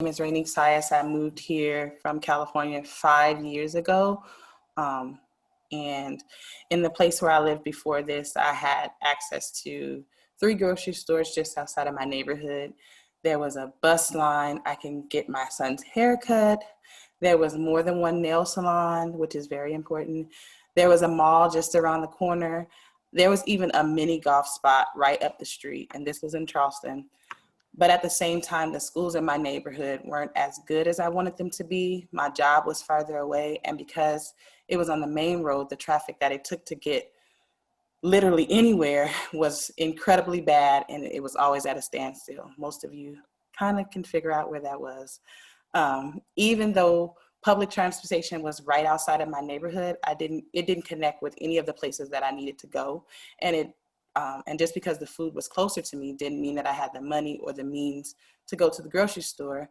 name is Raynique Syas. I moved here from California 5 years ago. And in the place where I lived before this, I had access to 3 grocery stores just outside of my neighborhood. There was a bus line. I can get my son's haircut. There was more than one nail salon, which is very important. There was a mall just around the corner. There was even a mini golf spot right up the street, and this was in Charleston. But at the same time, the schools in my neighborhood weren't as good as I wanted them to be. My job was farther away, and because it was on the main road, the traffic that it took to get literally anywhere was incredibly bad, and it was always at a standstill. Most of you kind of can figure out where that was. Even though public transportation was right outside of my neighborhood, it didn't connect with any of the places that I needed to go. And just because the food was closer to me didn't mean that I had the money or the means to go to the grocery store,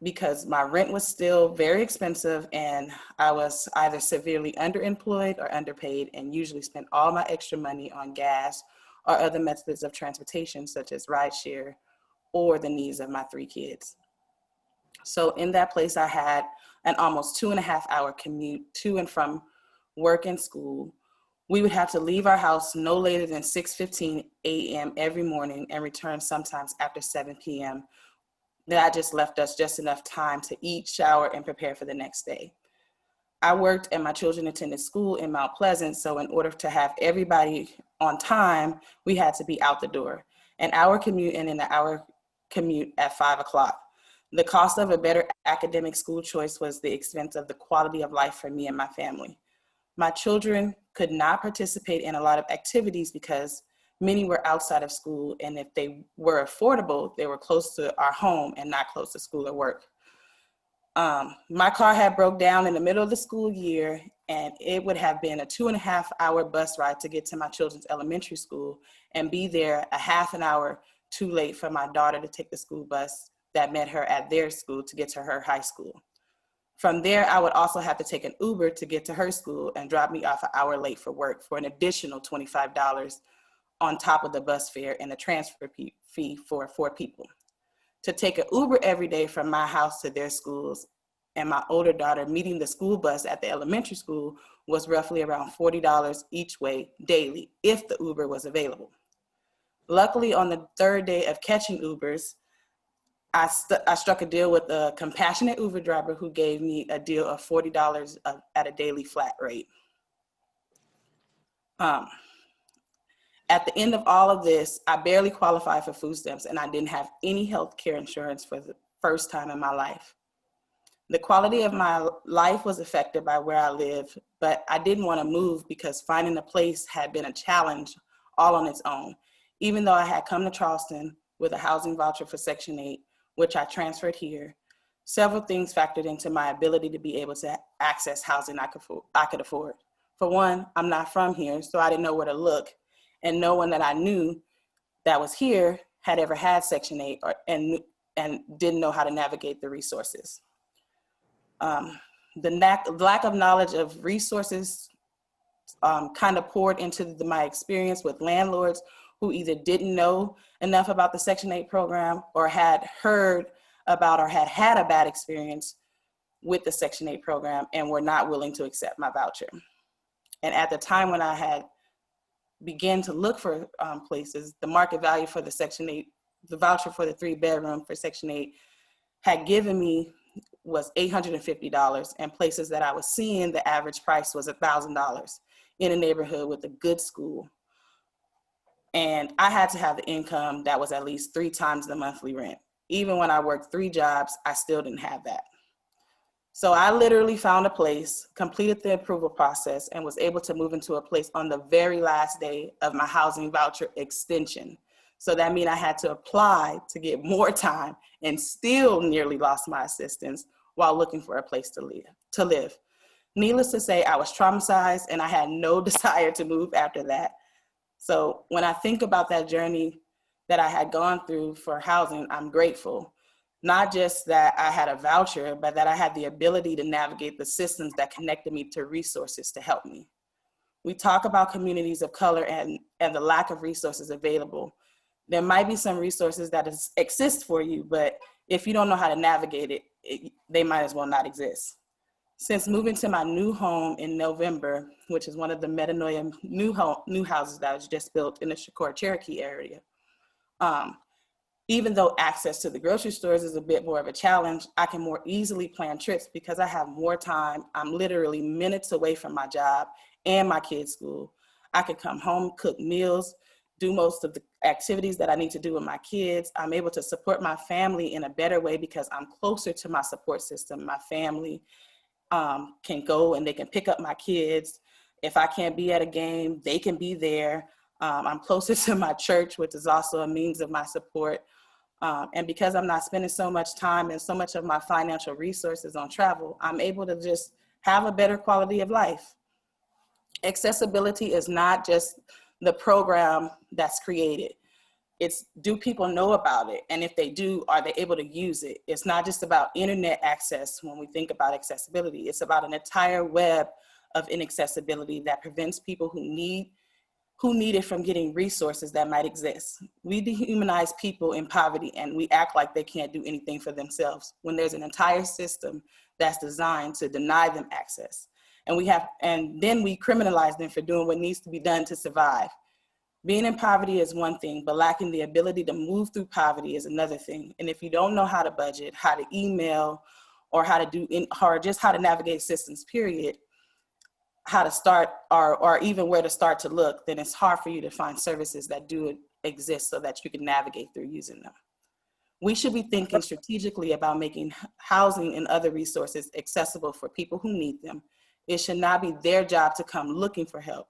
because my rent was still very expensive and I was either severely underemployed or underpaid, and usually spent all my extra money on gas or other methods of transportation such as rideshare or the needs of my 3 kids. So in that place, I had an almost 2.5-hour commute to and from work and school. We would have to leave our house no later than 6:15 a.m. every morning and return sometimes after 7 p.m. That just left us just enough time to eat, shower, and prepare for the next day. I worked and my children attended school in Mount Pleasant, so in order to have everybody on time, we had to be out the door. An hour commute and an hour commute at 5 o'clock. The cost of a better academic school choice was the expense of the quality of life for me and my family. My children could not participate in a lot of activities because many were outside of school, and if they were affordable, they were close to our home and not close to school or work. My car had broke down in the middle of the school year, and it would have been a 2.5-hour bus ride to get to my children's elementary school and be there a half an hour too late for my daughter to take the school bus that met her at their school to get to her high school. From there, I would also have to take an Uber to get to her school and drop me off an hour late for work for an additional $25 on top of the bus fare and a transfer fee for 4 people. To take an Uber every day from my house to their schools and my older daughter meeting the school bus at the elementary school was roughly around $40 each way daily if the Uber was available. Luckily, on the 3rd day of catching Ubers, I struck a deal with a compassionate Uber driver who gave me a deal of $40 at a daily flat rate. At the end of all of this, I barely qualified for food stamps, and I didn't have any health care insurance for the first time in my life. The quality of my life was affected by where I live, but I didn't want to move because finding a place had been a challenge all on its own. Even though I had come to Charleston with a housing voucher for Section 8, which I transferred here, several things factored into my ability to be able to access housing I could afford. For one, I'm not from here, so I didn't know where to look, and no one that I knew that was here had ever had Section 8 and didn't know how to navigate the resources. The lack of knowledge of resources kind of poured into my experience with landlords who either didn't know enough about the Section 8 program or had heard about or had had a bad experience with the Section 8 program and were not willing to accept my voucher. And at the time when I had began to look for places, the market value for the Section 8, the voucher for the 3-bedroom for Section 8 had given me was $850, and places that I was seeing, the average price was $1,000 in a neighborhood with a good school. And I had to have the income that was at least 3 times the monthly rent. Even when I worked 3 jobs, I still didn't have that. So I literally found a place, completed the approval process, and was able to move into a place on the very last day of my housing voucher extension. So that means I had to apply to get more time and still nearly lost my assistance while looking for a place to live. Needless to say, I was traumatized and I had no desire to move after that. So when I think about that journey that I had gone through for housing, I'm grateful. Not just that I had a voucher, but that I had the ability to navigate the systems that connected me to resources to help me. We talk about communities of color and the lack of resources available There might be some resources that exist for you, but if you don't know how to navigate it, they might as well not exist. Since moving to my new home in November, which is one of the Metanoia new houses that was just built in the Shakur Cherokee area, even though access to the grocery stores is a bit more of a challenge, I can more easily plan trips because I have more time. I'm literally minutes away from my job and my kids' school. I can come home, cook meals, do most of the activities that I need to do with my kids. I'm able to support my family in a better way because I'm closer to my support system. My family can go and they can pick up my kids. If I can't be at a game, they can be there. I'm closer to my church, which is also a means of my support. And because I'm not spending so much time and so much of my financial resources on travel, I'm able to just have a better quality of life. Accessibility is not just the program that's created. It's, do people know about it? And if they do, are they able to use it? It's not just about internet access when we think about accessibility. It's about an entire web of inaccessibility that prevents people who need it from getting resources that might exist. We dehumanize people in poverty and we act like they can't do anything for themselves when there's an entire system that's designed to deny them access. And then we criminalize them for doing what needs to be done to survive. Being in poverty is one thing, but lacking the ability to move through poverty is another thing. And if you don't know how to budget, how to email, or or just how to navigate systems, period, how to start or even where to start to look, then it's hard for you to find services that do exist so that you can navigate through using them. We should be thinking strategically about making housing and other resources accessible for people who need them. It should not be their job to come looking for help.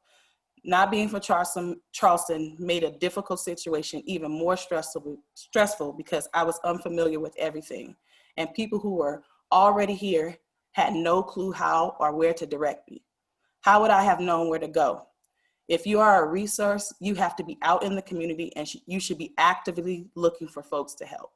Not being from Charleston made a difficult situation even more stressful because I was unfamiliar with everything. And people who were already here had no clue how or where to direct me. How would I have known where to go? If you are a resource, you have to be out in the community and you should be actively looking for folks to help.